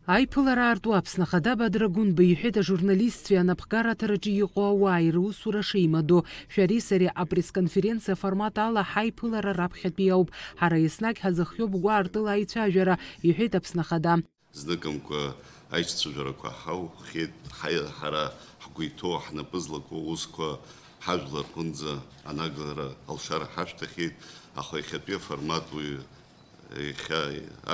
Аиԥылара аарту Аԥсны Ахада Бадра Гәынба иҳәеит ажурналистцәа анапхгараҭараҿы иҟоу ауаа ирусура шеимадоу. Шәареи сареи апресс-конференциа формат ала ҳаиԥылара раԥхьатәи ауп. Ҳара еснагь ҳазыхиоу бгәаартыла аицәажәара, иҳәеит Аԥсны Ахада. Зныкымкәа аицәцәажәарақәа ҳаухьеит, ҳара ҳгәы иҭоу ҳнапы злаку аусқәа ҳажәлар рҟынӡа анагалара алшара ҳашәҭахьеит, аха иахьатәи аформат уи иахьа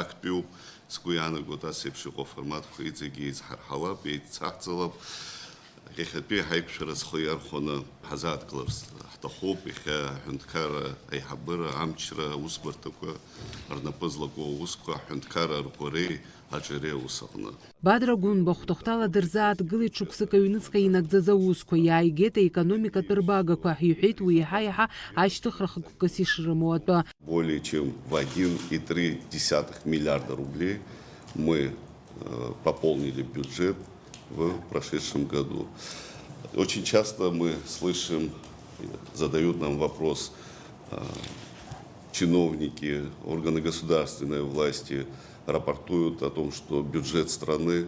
актәиуп. Сгәы иаанагоит ас еиԥш иҟоу аформатқәа иҵегьы еизҳарҳалап, еицаҳҵалап. Иахьатәи ҳаиқәшәара зхы иархәаны ҳазааҭгыларц ҳҭахуп. Иахьа аҳәынҭқарра аиҳабыра, амчра аусбарҭақәа рнапы злаку аусқәа аҳәынҭқарра ркәареи аҿареи аус аҟны. Бадра Гәынба хәҭахәҭала дырзааҭгылеит шықәсык аҩныҵҟа инагӡаз аусқәа, иааигеит аекономикатә рбагақәа, иҳәеит уи иаҳа-иаҳа ашьҭыхра хықәкыс ишрымоу атәы. Более чем в 1,3 миллиарда рублей мы пополнили бюджет в прошедшем году. Очень часто мы слышим, задают нам вопрос чиновники, органы государственной власти, рапортуют о том, что бюджет страны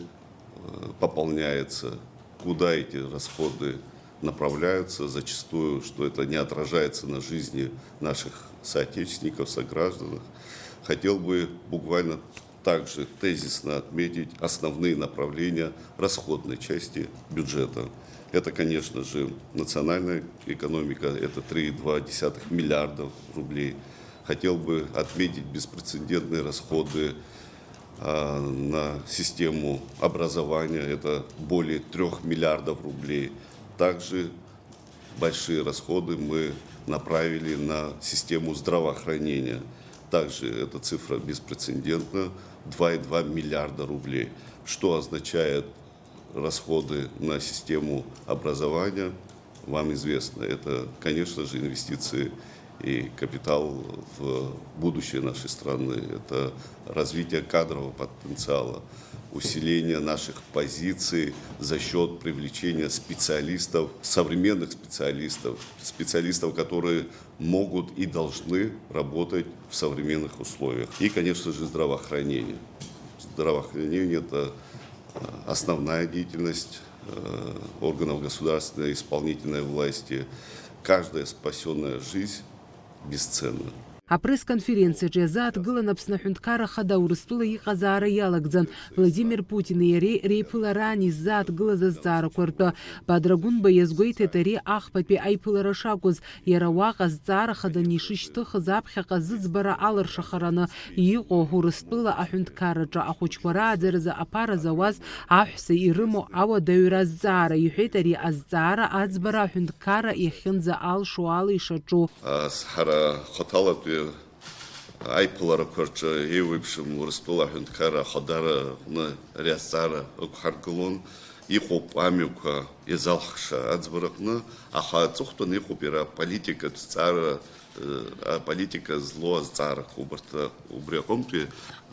пополняется, куда эти расходы направляются, зачастую, что это не отражается на жизни наших соотечественников, сограждан. Хотел бы буквально также тезисно отметить основные направления расходной части бюджета. Это, конечно же, национальная экономика, это 3,2 миллиарда рублей. Хотел бы отметить беспрецедентные расходы на систему образования, это более 3 миллиардов рублей. Также большие расходы мы направили на систему здравоохранения. Также эта цифра беспрецедентна, 2,2 миллиарда рублей. Что означает расходы на систему образования, вам известно. Это, конечно же, инвестиции и капитал в будущее нашей страны. Это развитие кадрового потенциала, усиление наших позиций за счет привлечения специалистов, современных специалистов, специалистов, которые могут и должны работать в современных условиях. И, конечно же, здравоохранение. Здравоохранение – это основная деятельность органов государственной и исполнительной власти. Каждая спасенная жизнь бесценна. Апресс-конференциаҿы иазааҭгылан Аԥсны Аҳәынҭқарра Ахада Урыстәыла иҟазаара иалагӡан Владимир Путини иареи реиԥылараан иззааҭгылаз азҵаарақәа ртәы. Бадра Гәынба иазгәеиҭеит ари ахԥатәи аиԥылара шакәыз, иара уаҟа азҵаара хаданы ишышьҭыхыз аԥхьаҟа зыӡбара алыршахараны иҟоу Урыстәыла аҳәынҭқарраҿы ахәыҷқәа рааӡаразы аԥара зауаз аҳәса ирымоу ауадаҩра азҵаара, иҳәеит ари азҵаара аӡбара аҳәынҭқарра иахьынӡа алшо ала ишаҿу. Ҳара хәаҭалатәи аиԥыларақәа рҿы еиуеиԥшым Урыстәыла аҳәынҭқарра Ахадараҟны ари азҵаара ықәҳаргылон. Иҟоуп амҩақәа иазалхша аӡбараҟны, аха аҵыхәтәан иҟоуп иара аполитикатә зҵаара, аполитика злоу азҵаарақәа. Убри аҟынтәи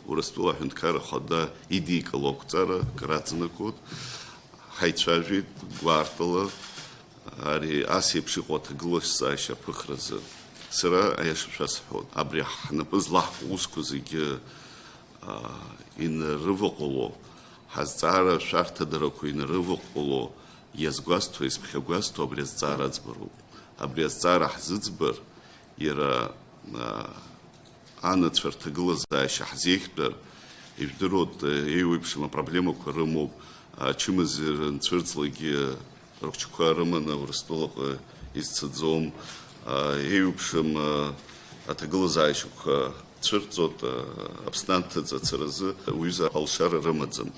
Урыстәыла аҳәынҭқарра Ахада идикыло ақәҵара краҵанакуеит, ҳаицәажәеит гәаартыла ари ас еиԥш иҟоу аҭагылазаашьа аԥыхразы. Сара аиаша шәасҳәоит, абри ҳнапы злаҳку усқәа зегьы инарываҟәыло, ҳазҵаара шәарҭадарақәа инарываҟәыло, иазгәасҭо, изԥхьагәасҭо абри азҵаара аӡбароуп. Абри азҵаара ҳзыӡбар, иара анацәа рҭагылазаашьа ҳзеиӷьтәыр, ижәдыруеит еиуеиԥшым апроблемақәа рымоуп, ачымазара нцәырҵлагьы рыхәҷқәа рыманы Урыстәылаҟа изцаӡом. Еиуеиԥшым аҭагылазаашьақәа цәырҵоит Аԥсны аҭаҵацаразы уҩыза алшара рымаӡам.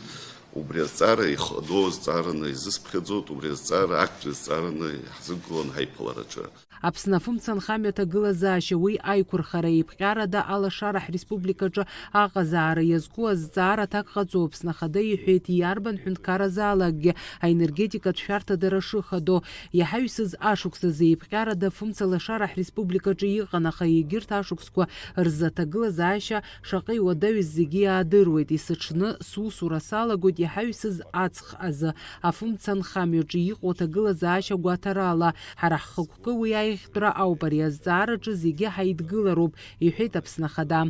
Убри азҵаара ихадоу азҵаараны изысԥхьаӡоит, убри азҵаара актәи азҵаараны иаҳзықәгылон ҳаиԥылараҿы. Аԥсны афымцамхамҩа аҭагылазаашьа уи аиқәырхара еиԥҟьарада алашара ҳреспубликаҿы аҟазаара иазку азҵаара аҭак ҟаҵоуп. Аԥсны Ахада иҳәеит иарбан ҳәынҭқарразаалакгьы аенергетикатә шәарҭадара шыхадоу иаҳаҩсыз ашықәсазы еиԥҟьарада фымца алашара ҳреспубликаҿы иҟан, аха егьырҭ ашықәсқәа рзы аҭагылазаашьа шаҟа иуадаҩыз зегьы иаадыруеит. Исыҽны сусура салагоит иҳаҩсыз аҵх азы афымца нхамҩаҿы иҟоу аҭагылазаашьа гәаҭарала ҳара ҳхықәкы уи аихтәра ауп ари азҵаараҿы зегьы ҳаидгылароуп, иҳәеит Аԥсны Ахада.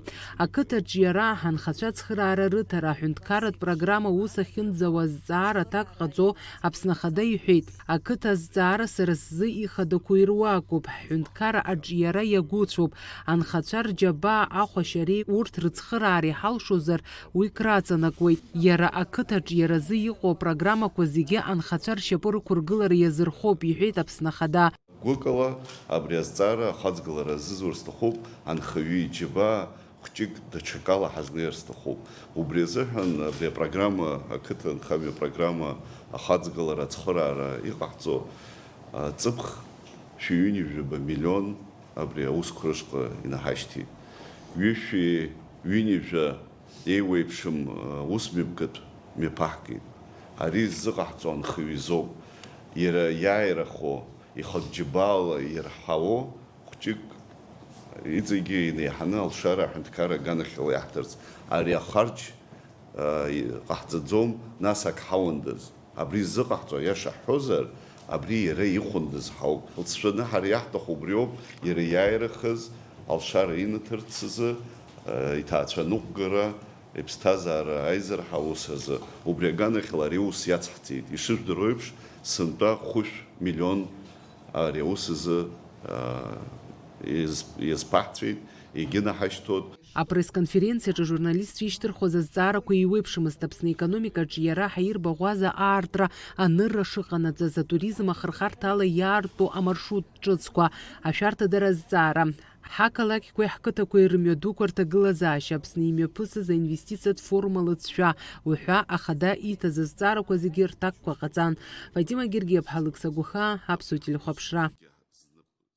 Ақыҭаҿ иара ҳанхацәа ацхыраара рыҭара аҳәынҭқарратә программа ус ахьынӡауа азҵаара аҭак ҟаҵо Аԥсны Ахада иҳәеит. Ақыҭа азҵаара сара сзы ихадақәоу ируакуп, ҳҳәынҭқарра аҿиара иагәыцәоуп. Анхацәа рџьабаа ахәашьареи урҭ рыцхыраара иҳалшозар уи краҵанакуеит. Иара ақыҭаҿ иаразы иҟоу апрограммақәа зегьы анхацәа ршьапы рықәыргылара иазырхоуп, иҳәеит Аԥсны Ахада. Гәыкала абри азҵаара ахаҵгылара азызур сҭахуп, анхаҩы иџьабаа хәҷык даҽакала ҳазнеир сҭахуп. Убри азыҳәан абри апрограмма, ақыҭа анхамҩа программа ахаҵгылара ацхыраара иҟаҳҵо ҵыԥх 7-ҩажәаба миллион абри аусқәа рышҟа инаҳашьҭит. 7-ҩажәа еиуеиԥшым усмҩаԥгатә мҩаԥаҳкит. Ари ззыҟаҳҵо анхаҩ изоуп. Иара иааирахо ихатә џьабаала ирҳауо хәҷык иҵегьы инеиҳаны алшара аҳәынҭқарра аганахьала иаҳҭарц. Ари ахарџь ҟаҳҵаӡом, нас ак ҳауандаз. Абри ззыҟаҳҵо аиаша ҳҳәозар, абри иара ихәындаз ҳауп. Лҵшәаны ҳара иаҳҭаху убриоуп, иара иааирахаз алшара инаҭарц азы, иҭаацәа ныҟәгара, иԥсҭазаара аизарҳа аус азы. Убри аганахьала ари аус иацҳҵеит. Ишыжәдыруа еиԥш, сынтәа 5 миллион ари аус азы иазԥаҳҵәеит, егьынаҳашьҭуеит. Апресс-конференциаҿы журналистцәа ишьҭырхуаз азҵаарақәа иеиуеиԥшымызт. Аԥсны економикаҿы иара ҳаирбаӷәаза аартра, анырра шыҟанаҵаз, атуризм ахырхарҭала иаарту амаршрут ҿыцқәа, ашәарҭадара азҵаара, ҳақалақьқәеи ҳқыҭақәеи рымҩадуқәа рҭагылазаашьа, Аԥсны имҩаԥысыз аинвестициатә форум алыҵшәа уҳәа Ахада ииҭаз азҵаарақәа зегьы рҭакқәа ҟаҵан. Фатима Гергиев, Ҳалықса Гәыхаа, Аԥсуа телехәаԥшра.